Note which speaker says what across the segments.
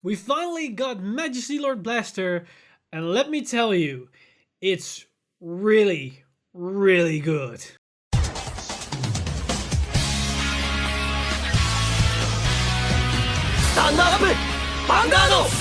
Speaker 1: We finally got Majesty Lord Blaster, and let me tell you, it's really, really good.
Speaker 2: Stand up! Vanguard!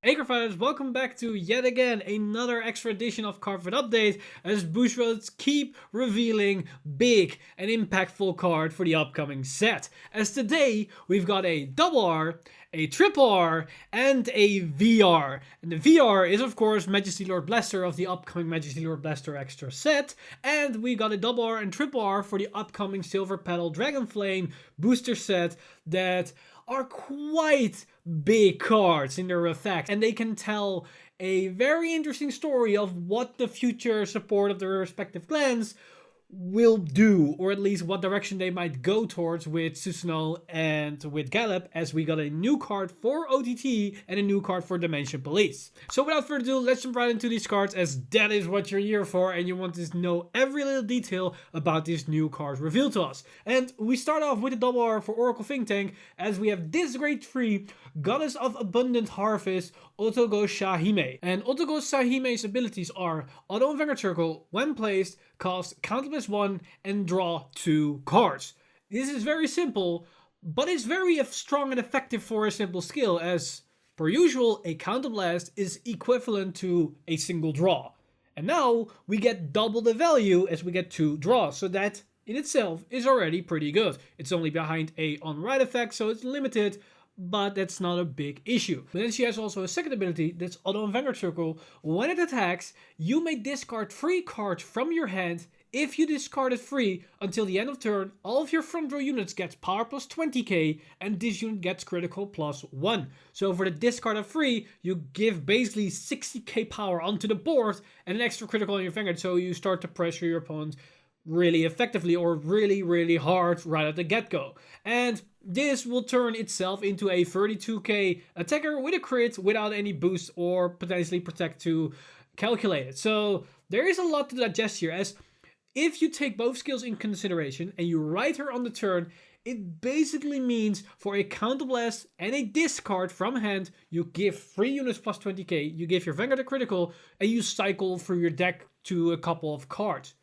Speaker 1: Hey Cardfighters, welcome back to yet again another extra edition of Cardfight Update as Bushroads keep revealing big and impactful card for the upcoming set. As today we've got a double R, a triple R, and a VR. And the VR is of course Majesty Lord Blaster of the upcoming Majesty Lord Blaster extra set. And we got a double R and triple R for the upcoming Silver Petal Dragonflame booster set that are quite big cards in their effect, and they can tell a very interesting story of what the future support of their respective clans will do, or at least what direction they might go towards with Susanoo and with Gallop, as we got a new card for OTT and a new card for Dimension Police. So without further ado, let's jump right into these cards, as that is what you're here for and you want to know every little detail about these new cards revealed to us. And we start off with a double R for Oracle Think Tank, as we have this great 3 Goddess of Abundant Harvest, Otogo Shahime. And Otogo Shahime's abilities are Auto and Vanguard Circle, when placed, cast +1 and draw 2 cards. This is very simple, but it's very strong and effective for a simple skill, as per usual a Counterblast is equivalent to a single draw. And now we get double the value as we get 2 draws, so that in itself is already pretty good. It's only behind a on-right effect, so it's limited, but that's not a big issue. But then she has also a second ability that's Auto and Vanguard Circle. When it attacks, you may discard 3 cards from your hand. If you discard it free until the end of turn, all of your front row units gets power plus 20k, and this unit gets critical +1. So for the discard of free, you give basically 60k power onto the board and an extra critical on your Vanguard, so you start to pressure your opponent really effectively or really hard right at the get-go. And this will turn itself into a 32k attacker with a crit without any boost or potentially protect to calculate it. So there is a lot to digest here, as if you take both skills in consideration and you ride her on the turn, it basically means for a Counterblast and a discard from hand, you give 3 units plus 20k, you give your Vanguard a critical, and you cycle through your deck to a couple of cards.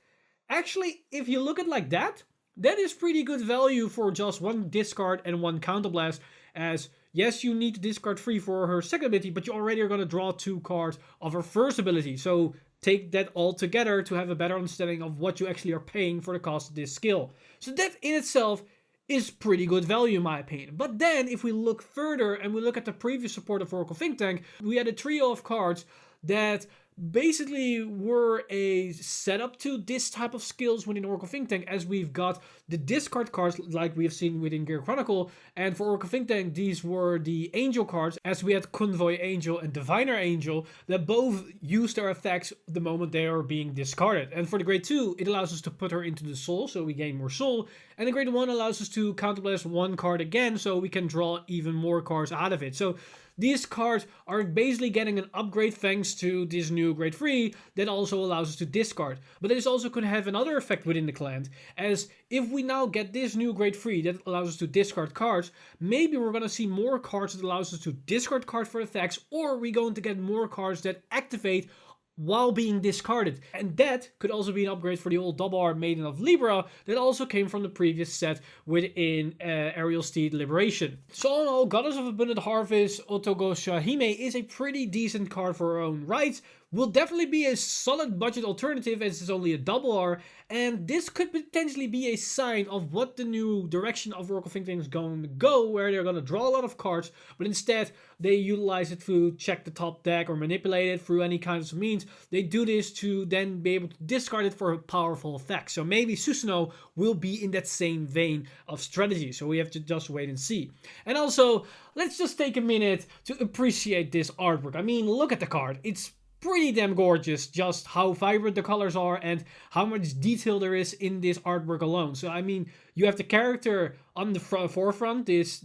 Speaker 1: Actually, if you look at it like that, that is pretty good value for just 1 discard and 1 Counterblast, as yes, you need to discard 3 for her second ability, but you already are going to draw 2 cards of her first ability. So take that all together to have a better understanding of what you actually are paying for the cost of this skill. So that in itself is pretty good value in my opinion. But then if we look further and we look at the previous support of Oracle Think Tank, we had a trio of cards that basically were a setup to this type of skills within Oracle Think Tank, as we've got the discard cards like we've seen within Gear Chronicle, and for Oracle Think Tank these were the Angel cards, as we had Convoy Angel and Diviner Angel that both use their effects the moment they are being discarded. And for the grade 2 it allows us to put her into the soul, so we gain more soul, and the grade 1 allows us to counterblast 1 card again, so we can draw even more cards out of it. So these cards are basically getting an upgrade thanks to this new grade 3 that also allows us to discard. But this also could have another effect within the clan, as if we now get this new grade 3 that allows us to discard cards, maybe we're going to see more cards that allows us to discard cards for effects, or we're going to get more cards that activate while being discarded. And that could also be an upgrade for the old double R Maiden of Libra that also came from the previous set within Aerial Steed Liberation. So all in all, Goddess of Abundant Harvest Otogo Shahime is a pretty decent card for her own right. Will definitely be a solid budget alternative, as it's only a double R, and this could potentially be a sign of what the new direction of Oracle Think Tank is going to go, where they're going to draw a lot of cards, but instead they utilize it to check the top deck or manipulate it through any kinds of means. They do this to then be able to discard it for a powerful effect. So maybe Susanoo will be in that same vein of strategy, so we have to just wait and see. And also, let's just take a minute to appreciate this artwork. I mean, look at the card. It's pretty damn gorgeous, just how vibrant the colors are and how much detail there is in this artwork alone. So I mean, you have the character on the forefront, this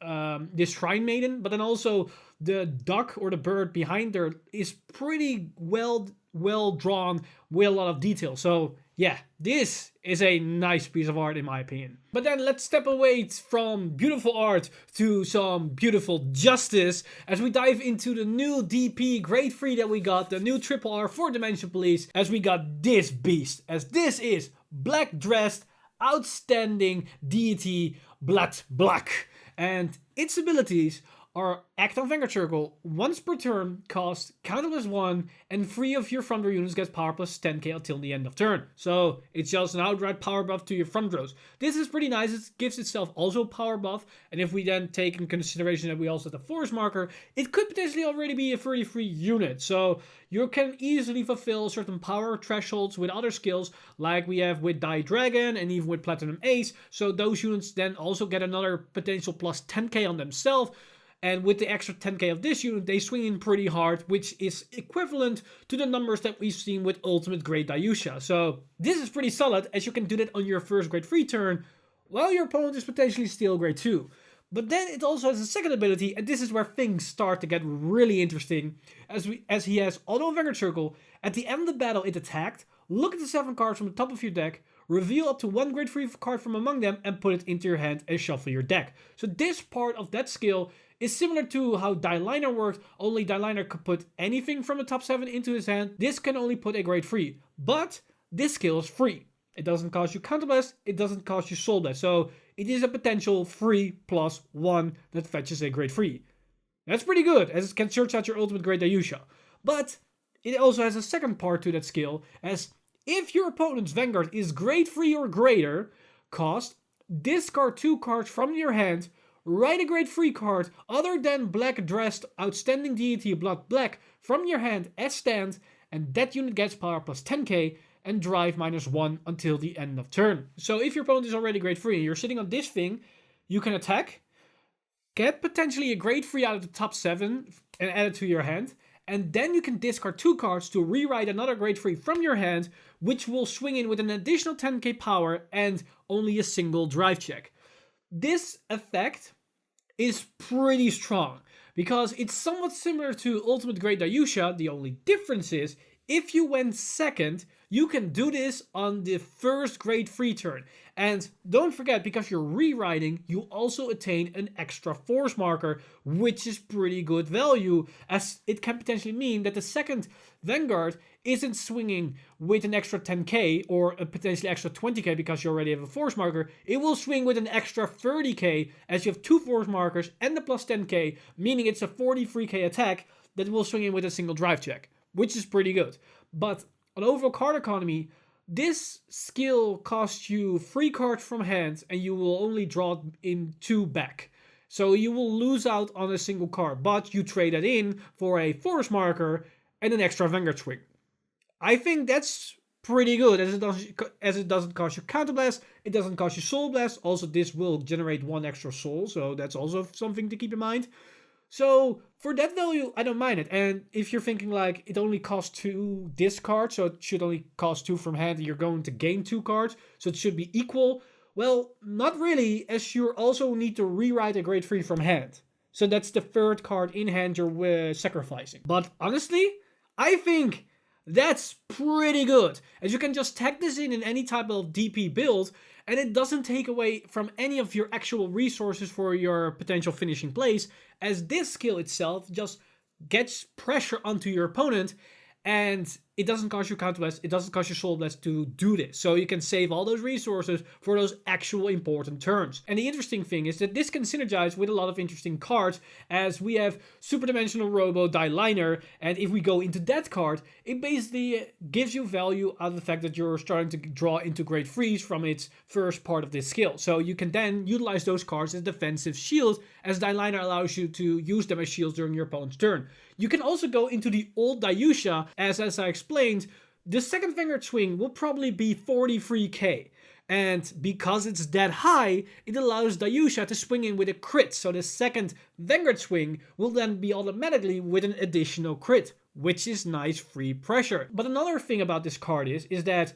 Speaker 1: shrine maiden, but then also the duck or the bird behind her is pretty well drawn with a lot of detail. So Yeah, this is a nice piece of art in my opinion. But then let's step away from beautiful art to some beautiful justice as we dive into the new DP Grade 3 that we got, the new Triple R for Dimension Police, as we got this beast, as this is black dressed, outstanding deity Blood Black. And its abilities are act on Vanguard Circle, once per turn, cost counter +1, and 3 of your front row units get power plus 10k until the end of turn. So it's just an outright power buff to your front rows. This is pretty nice, it gives itself also a power buff, and if we then take in consideration that we also have the force marker, it could potentially already be a 33 unit. So you can easily fulfill certain power thresholds with other skills, like we have with Die Dragon and even with Platinum Ace, so those units then also get another potential plus 10k on themselves. And with the extra 10k of this unit, they swing in pretty hard, which is equivalent to the numbers that we've seen with Ultimate Grade Dayusha. So this is pretty solid, as you can do that on your first Grade 3 turn, while your opponent is potentially still Grade 2. But then it also has a second ability, and this is where things start to get really interesting, as he has Auto Vanguard Circle. At the end of the battle it attacked, look at the 7 cards from the top of your deck, reveal up to 1 Grade 3 card from among them, and put it into your hand and shuffle your deck. So this part of that skill is similar to how Die Liner worked, only Die Liner could put anything from the top 7 into his hand. This can only put a Grade 3, but this skill is free. It doesn't cost you Counterblast, it doesn't cost you Soul Blast, so it is a potential 3+1 that fetches a Grade 3. That's pretty good, as it can search out your Ultimate Grade Dayusha. But it also has a second part to that skill, as if your opponent's Vanguard is Grade 3 or greater, cost, discard 2 cards from your hand, write a Grade 3 card other than black dressed outstanding deity Blood Black from your hand as stand, and that unit gets power plus 10k and drive -1 until the end of turn. So if your opponent is already Grade 3 and you're sitting on this thing, you can attack, get potentially a Grade 3 out of the top 7 and add it to your hand, and then you can discard 2 cards to rewrite another Grade 3 from your hand, which will swing in with an additional 10k power and only a single drive check. This effect is pretty strong, because it's somewhat similar to Ultimate Grade Dayusha. The only difference is, if you went second, you can do this on the first Grade 3 turn. And don't forget, because you're rewriting, you also attain an extra force marker, which is pretty good value, as it can potentially mean that the second Vanguard isn't swinging with an extra 10k or a potentially extra 20k because you already have a force marker. It will swing with an extra 30k, as you have 2 force markers and the plus 10k, meaning it's a 43k attack that will swing in with a single drive check, which is pretty good. But on overall card economy, this skill costs you 3 cards from hand and you will only draw in 2 back. So you will lose out on a single card, but you trade that in for a force marker and an extra Vanguard swing. I think that's pretty good, as it doesn't cost you Counterblast, it doesn't cost you Soul Blast. Also, this will generate 1 extra soul, so that's also something to keep in mind. So for that value, I don't mind it. And if you're thinking like it only costs 2 discards, so it should only cost 2 from hand, and you're going to gain 2 cards, so it should be equal. Well, not really, as you also need to rewrite a Grade 3 from hand. So that's the 3rd card in hand you're sacrificing. But honestly, I think that's pretty good, as you can just tag this in any type of DP build, and it doesn't take away from any of your actual resources for your potential finishing plays, as this skill itself just gets pressure onto your opponent, and it doesn't cost you Counterblast, it doesn't cost you Soul Blast to do this. So you can save all those resources for those actual important turns. And the interesting thing is that this can synergize with a lot of interesting cards, as we have Super Dimensional Robo Die Liner, and if we go into that card, it basically gives you value out of the fact that you're starting to draw into Grade 3s from its first part of this skill. So you can then utilize those cards as defensive shields, as Die Liner allows you to use them as shields during your opponent's turn. You can also go into the old Dayusha, as I explained, the second Vanguard swing will probably be 43k. And because it's that high, it allows Dayusha to swing in with a crit. So the second Vanguard swing will then be automatically with an additional crit, which is nice free pressure. But another thing about this card is that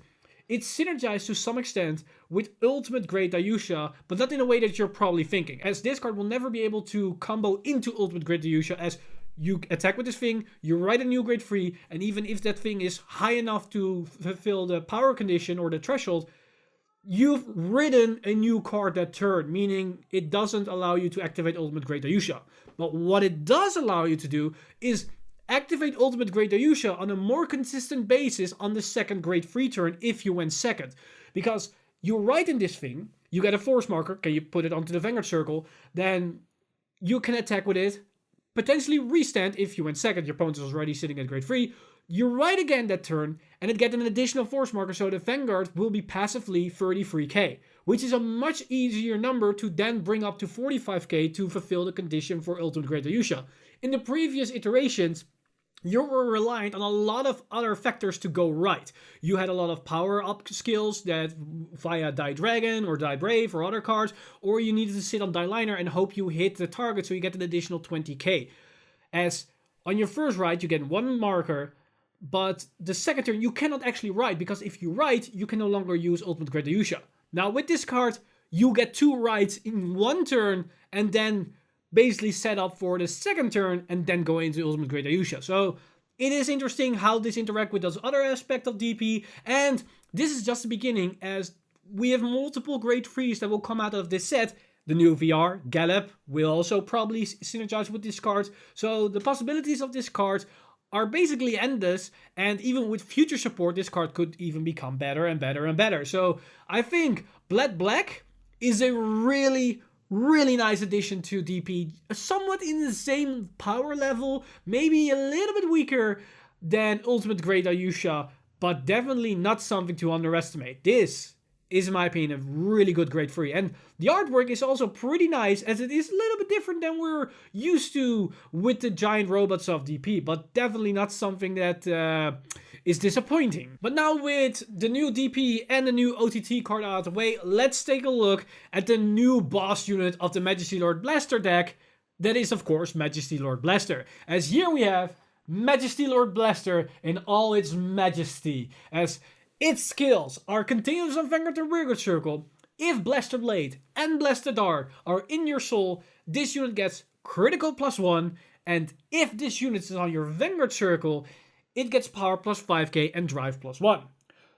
Speaker 1: it's synergized to some extent with Ultimate Grade Dayusha, but not in a way that you're probably thinking, as this card will never be able to combo into Ultimate Grade Dayusha, as You attack with this thing, you write a new grade 3, and even if that thing is high enough to fulfill the power condition or the threshold, you've written a new card that turn, meaning it doesn't allow you to activate Ultimate Great Ayusha. But what it does allow you to do is activate Ultimate Great Ayusha on a more consistent basis on the second grade 3 turn if you went second. Because you write in this thing, you get a force marker, can you put it onto the Vanguard circle, then you can attack with it, potentially restand if you went second, your opponent is already sitting at grade 3. You write again that turn, and it gets an additional force marker, so the Vanguard will be passively 33k, which is a much easier number to then bring up to 45k to fulfill the condition for Ultimate Great Ayusha. In the previous iterations, you were reliant on a lot of other factors to go right. You had a lot of power-up skills that via Die Dragon or Die Brave or other cards, or you needed to sit on Die Liner and hope you hit the target so you get an additional 20k. As on your first ride, you get one marker, but the second turn you cannot actually ride, because if you ride, you can no longer use Ultimate Great Ayusha. Now with this card, you get 2 rides in one turn and then basically set up for the second turn and then go into Ultimate Great Ayusha. So it is interesting how this interact with those other aspects of DP, and this is just the beginning, as we have multiple grade 3s that will come out of this set. The new VR, Gallop, will also probably synergize with this card. So the possibilities of this card are basically endless, and even with future support, this card could even become better and better and better. So I think Black is a really nice addition to DP, somewhat in the same power level, maybe a little bit weaker than Ultimate Great Ayusha, but definitely not something to underestimate. This is, in my opinion, a really good grade 3. And the artwork is also pretty nice, as it is a little bit different than we're used to with the giant robots of DP, but definitely not something that is disappointing. But now with the new DP and the new OTT card out of the way, let's take a look at the new boss unit of the Majesty Lord Blaster deck. That is, of course, Majesty Lord Blaster. As here we have Majesty Lord Blaster in all its majesty, as its skills are continuous on Vanguard and Rearguard Circle. If Blaster Blade and Blaster Dart are in your soul, this unit gets critical +1, and if this unit is on your Vanguard Circle, it gets power +5k and drive +1.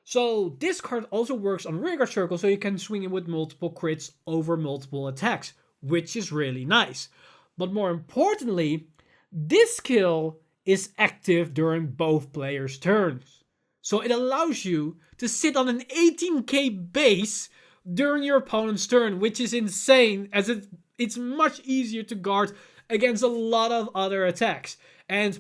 Speaker 1: So this card also works on Rearguard Circle, so you can swing it with multiple crits over multiple attacks, which is really nice. But more importantly, this skill is active during both players' turns. So it allows you to sit on an 18k base during your opponent's turn, which is insane, as it's much easier to guard against a lot of other attacks. And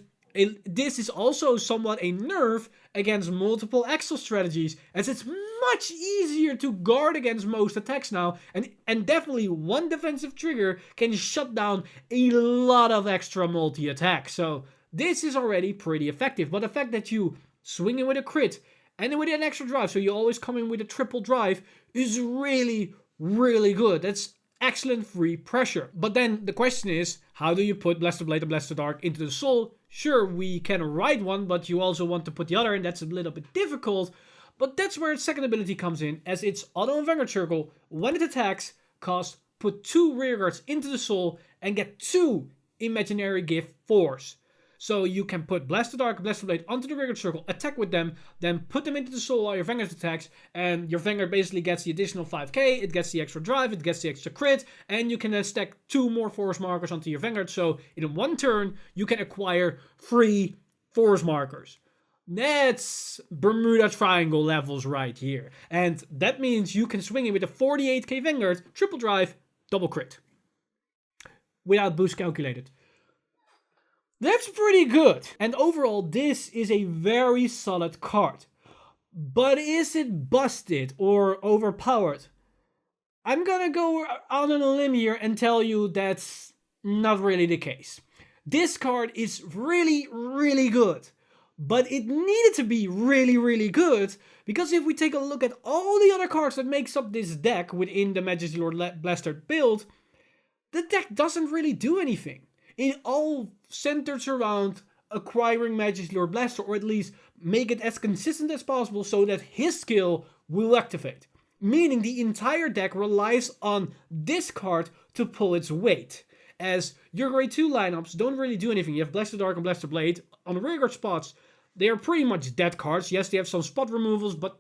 Speaker 1: this is also somewhat a nerf against multiple Axel strategies, as it's much easier to guard against most attacks now, and definitely one defensive trigger can shut down a lot of extra multi-attacks. So this is already pretty effective, but the fact that you swing in with a crit and with an extra drive, so you always come in with a triple drive, is really good. That's excellent free pressure. But then the question is, how do you put Blaster Blade and Blaster Dart into the soul? Sure, we can ride one, but you also want to put the other, and that's a little bit difficult. But that's where its second ability comes in, as it's auto and Vanguard Circle. When it attacks, put 2 rearguards into the soul and get 2 imaginary gift force. So you can put Blaster Dart, Blaster Blade onto the Rearguard Circle, attack with them, then put them into the soul while your Vanguard attacks, and your Vanguard basically gets the additional 5k, it gets the extra drive, it gets the extra crit, and you can then stack 2 more force markers onto your Vanguard, so in one turn, you can acquire 3 force markers. That's Bermuda Triangle levels right here. And that means you can swing it with a 48k Vanguard, triple drive, double crit. Without boost calculated. That's pretty good. And overall, this is a very solid card. But is it busted or overpowered? I'm gonna go out on a limb here and tell you that's not really the case. This card is really good. But it needed to be really good, because if we take a look at all the other cards that makes up this deck within the Majesty Lord Blaster build, the deck doesn't really do anything. It all centers around acquiring Majesty Lord Blaster, or at least make it as consistent as possible so that his skill will activate. Meaning the entire deck relies on this card to pull its weight. as your grade 2 lineups don't really do anything. You have Blaster Dark and Blaster Blade. On the rearguard spots, they are pretty much dead cards. Yes, they have some spot removals, but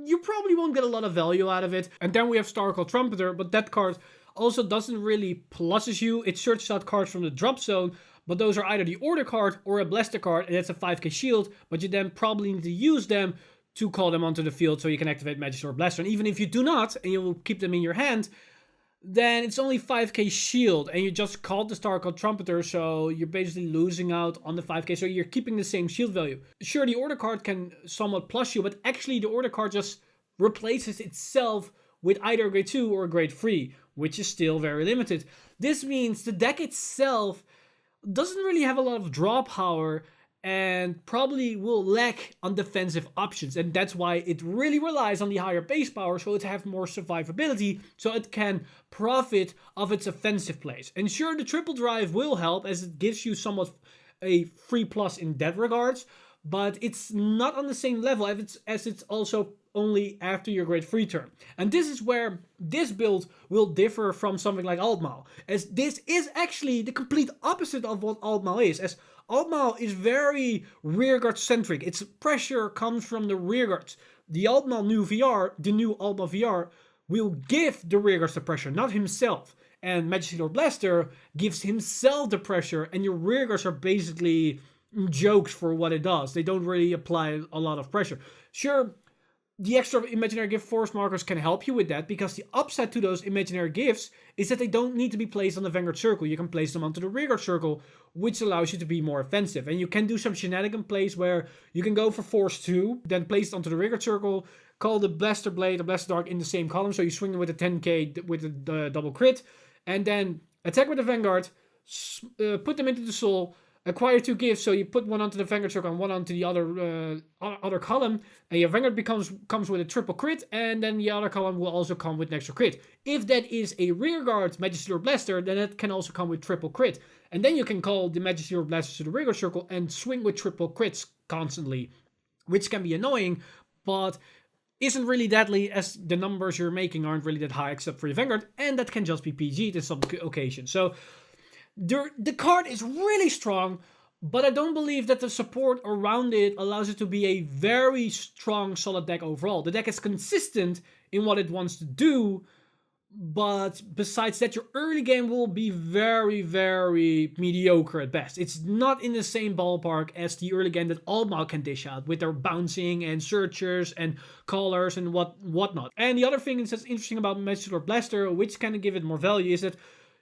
Speaker 1: you probably won't get a lot of value out of it. And then we have Starcall Trumpeter, but that card also doesn't really pluses you. It searches out cards from the drop zone, but those are either the order card or a blaster card, and it's a 5k shield, but you then probably need to use them to call them onto the field so you can activate Majesty Lord Blaster. And even if you do not, and you will keep them in your hand, then it's only 5k shield, and you just called the Starcall Trumpeter, so you're basically losing out on the 5k, so you're keeping the same shield value. Sure, the order card can somewhat plus you, but actually the order card just replaces itself with either a grade 2 or a grade 3, which is still very limited. This means the deck itself doesn't really have a lot of draw power, and probably will lack on defensive options, and that's why it really relies on the higher base power, so it has more survivability, so it can profit of its offensive plays. And sure, the triple drive will help, as it gives you somewhat a free plus in that regards, but it's not on the same level as it's also only after your grade 3 turn. And this is where this build will differ from something like Altmal, as this is actually the complete opposite of what Altmal is, as Altmal is very rearguard centric. Its pressure comes from the rearguards. The new Altmal VR will give the rearguards the pressure, not himself. And Majesty Lord Blaster gives himself the pressure, and your rearguards are basically jokes for what it does. They don't really apply a lot of pressure. Sure, the extra imaginary gift force markers can help you with that, because the upside to those imaginary gifts is that they don't need to be placed on the Vanguard circle. You can place them onto the rearguard circle, which allows you to be more offensive. And you can do some shenanigan plays where you can go for force 2, then place it onto the rearguard circle, call the Blaster Blade or Blaster Dark in the same column, so you swing with a 10k with the double crit, and then attack with the Vanguard, put them into the soul, acquire 2 gifts, so you put one onto the Vanguard circle and one onto the other column, and your Vanguard comes with a triple crit, and then the other column will also come with an extra crit. If that is a rearguard Majesty Lord Blaster, then it can also come with triple crit. And then you can call the Majesty Lord Blaster to the rearguard circle and swing with triple crits constantly, which can be annoying, but isn't really deadly, as the numbers you're making aren't really that high except for your Vanguard, and that can just be PG'd in some occasions. So the card is really strong, but I don't believe that the support around it allows it to be a very strong, solid deck overall. The deck is consistent in what it wants to do, but besides that, your early game will be very, very mediocre at best. It's not in the same ballpark as the early game that Altmal can dish out, with their bouncing and searchers and callers and whatnot. And the other thing that's interesting about Majesty Lord Blaster, which kind of give it more value, is that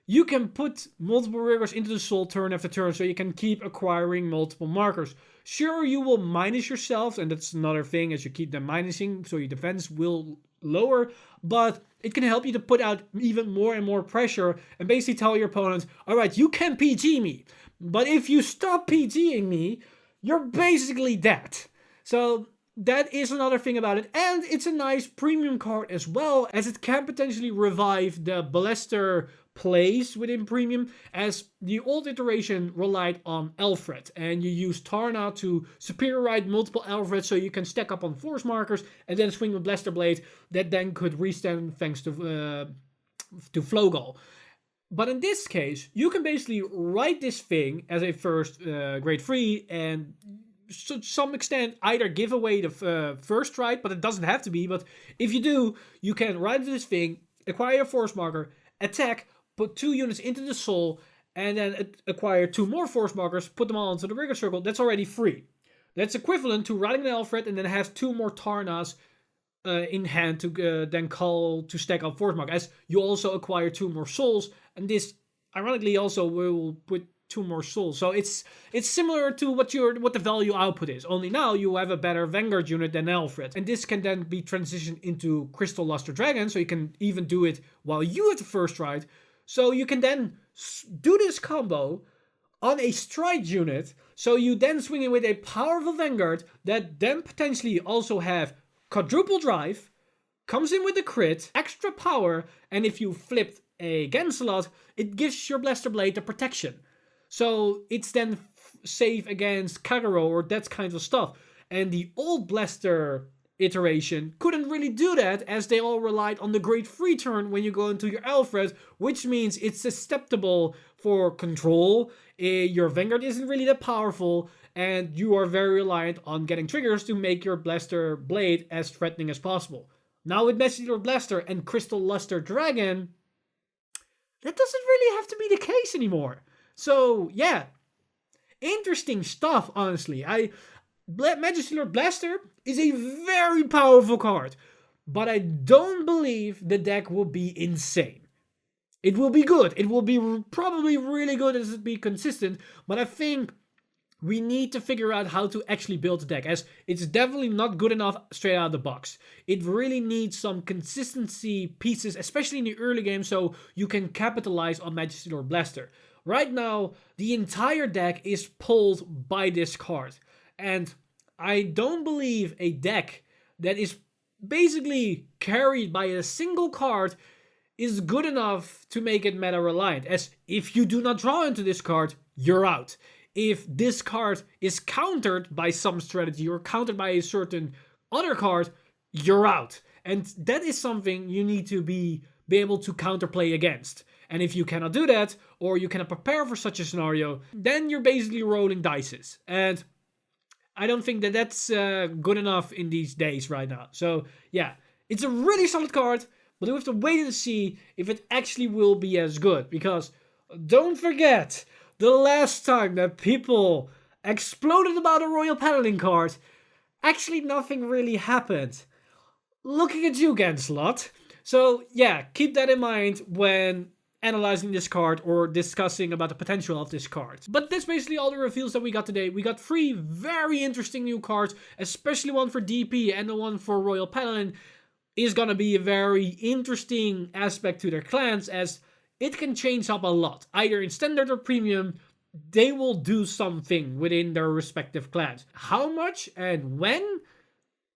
Speaker 1: you can put multiple rearguards into the soul turn after turn, so you can keep acquiring multiple markers. Sure, you will minus yourself, and that's another thing, as you keep them minusing, so your defense will lower, but it can help you to put out even more and more pressure, and basically tell your opponent, alright, you can PG me, but if you stop PGing me, you're basically dead. So that is another thing about it, and it's a nice premium card as well, as it can potentially revive the Blaster plays within premium, as the old iteration relied on Alfred, and you use Tarna to superiorite multiple Alfreds, so you can stack up on force markers and then swing with Blaster Blade that then could restand thanks to Flowgall. But in this case, you can basically write this thing as a first grade 3, and to some extent either give away the first right, but it doesn't have to be. But if you do, you can write this thing, acquire a force marker, attack, put 2 units into the soul, and then acquire 2 more force markers, put them all into the rearguard circle. That's already free. That's equivalent to writing an Alfred and then have 2 more Tarnas in hand to then call to stack up force marker, as you also acquire 2 more souls, and this ironically also will put 2 more souls. So it's similar to what the value output is, only now you have a better Vanguard unit than Alfred, and this can then be transitioned into Crystal Luster Dragon, so you can even do it while you have the first right. So you can then do this combo on a stride unit, so you then swing in with a powerful Vanguard that then potentially also have quadruple drive, comes in with a crit, extra power, and if you flipped a Gancelot, it gives your Blaster Blade the protection. So it's then safe against Kagero or that kind of stuff. And the old Blaster iteration couldn't really do that, as they all relied on the grade 3 turn when you go into your Alfred, which means it's susceptible for control. Your Vanguard isn't really that powerful, and you are very reliant on getting triggers to make your Blaster Blade as threatening as possible. Now with Majesty Lord Blaster and Crystal Luster Dragon, that doesn't really have to be the case anymore. So yeah, interesting stuff, honestly. Majesty Lord Blaster is a very powerful card, but I don't believe the deck will be insane. It will be good. It will be probably really good as it be consistent, but I think we need to figure out how to actually build the deck, as it's definitely not good enough straight out of the box. It really needs some consistency pieces, especially in the early game, so you can capitalize on Majesty Lord Blaster. Right now, the entire deck is pulled by this card, and I don't believe a deck that is basically carried by a single card is good enough to make it meta reliant, as if you do not draw into this card, you're out. If this card is countered by some strategy or countered by a certain other card, you're out. And that is something you need to be able to counterplay against. And if you cannot do that, or you cannot prepare for such a scenario, then you're basically rolling dices. And I don't think that that's good enough in these days right now. So yeah, it's a really solid card, but we have to wait and see if it actually will be as good. Because don't forget, the last time that people exploded about a Royal Paladin card, actually nothing really happened. Looking at you, Ganslot. So yeah, keep that in mind when analyzing this card or discussing about the potential of this card. But that's basically all the reveals that we got today. We got 3 very interesting new cards, especially one for DP and the one for Royal Paladin is gonna be a very interesting aspect to their clans, as it can change up a lot. Either in standard or premium, they will do something within their respective clans. How much and when?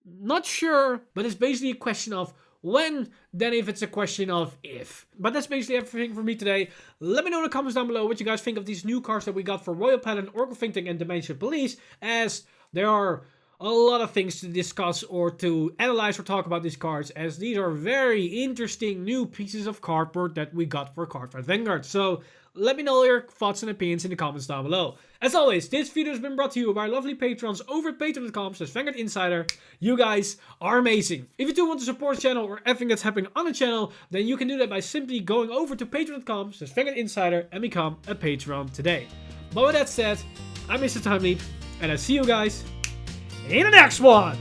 Speaker 1: Not sure, but it's basically a question of when, than if it's a question of if. But that's basically everything for me today. Let me know in the comments down below what you guys think of these new cards that we got for Royal Paladin, Oracle Think Tank, and Dimension Police, as there are a lot of things to discuss or to analyze or talk about these cards, as these are very interesting new pieces of cardboard that we got for Cardfight Vanguard. So let me know your thoughts and opinions in the comments down below. As always, this video has been brought to you by our lovely patrons over at patreon.com/Vanguard Insider. You guys are amazing. If you do want to support the channel or everything that's happening on the channel, then you can do that by simply going over to patreon.com/Vanguard Insider and become a patron today. But with that said, I'm Mr. Timeleap, and I see you guys in the next one!